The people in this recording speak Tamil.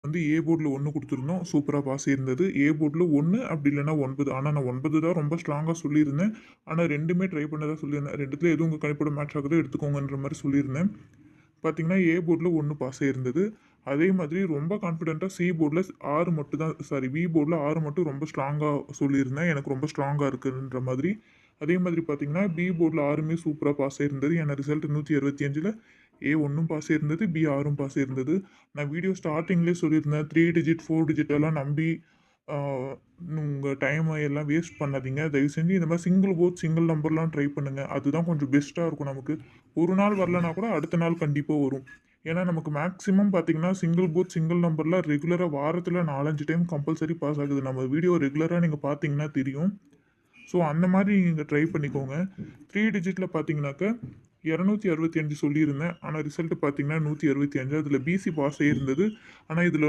வந்து ஏ போர்டில் 1 குடுத்துருந்தோம். சூப்பரா பாஸ் இருந்தது. ஏ போர்டில் 1 அப்படி இல்லன்னா 9. ஆனா நான் 9 தான் ரொம்ப ஸ்ட்ராங்கா சொல்லியிருந்தேன். ஆனா 2மே ட்ரை பண்ணதா சொல்லியிருந்தேன். 2த்துல எது உங்க கணிப்போட மேட்ச் ஆகுதோ எடுத்துக்கோங்கன்ற மாரி சொல்லியிருந்தேன். பார்த்தீங்கன்னா, ஏ போர்டில் 1 பாஸ் ஆயிருந்தது. அதே மாதிரி ரொம்ப கான்ஃபிடென்ட்டா சி போர்டில் 6 மட்டும் தான் பி போர்டில் 6 மட்டும் ரொம்ப ஸ்ட்ராங்கா சொல்லியிருந்தேன். எனக்கு ரொம்ப ஸ்ட்ராங்கா இருக்குன்ற மாதிரி. அதே மாதிரி பார்த்தீங்கன்னா, பி போர்டில் 6மே சூப்பரா பாஸ் ஆயிருந்தது. என் ரிசல்ட் 165ல ஏ 1ம் பாஸ் ஆயிருந்தது. பி 6ம் பாஸ் ஆயிருந்தது. நான் வீடியோ ஸ்டார்ட்டிங்லேயே சொல்லியிருந்தேன். 3 டிஜிட், 4 டிஜிட் எல்லாம் நம்பி ஆ உங்க டைம எல்லாம் வேஸ்ட் பண்ணாதீங்க. தயவு செஞ்சு இந்த மாரி சிங்கிள் போத், சிங்கிள் நம்பர்லாம் ட்ரை பண்ணுங்க. அதுதான் கொஞ்சம் பெஸ்ட்டா இருக்கும் நமக்கு. ஒரு நாள் வரலனா கூட அடுத்த நாள் கண்டிப்பா வரும். ஏன்னா நமக்கு மேக்ஸிமம் பார்த்தீங்கன்னா, சிங்கிள் போத், சிங்கிள் நம்பர்ல ரெகுலரா வாரத்துல 4, 5 டைம் கம்பல்சரி பாஸ் ஆகுது. நம்ம வீடியோ ரெகுலரா நீங்க பார்த்தீங்கன்னா தெரியும். ஸோ அந்த மாரி நீங்க ட்ரை பண்ணிக்கோங்க. 3 டிஜிட்ல பார்த்தீங்கன்னாக்க 265 சொல்லியிருந்தேன். ஆனா ரிசல்ட் பார்த்தீங்கன்னா 165. அதில பிசி பாஸ் ஆயிருந்தது. ஆனா இதில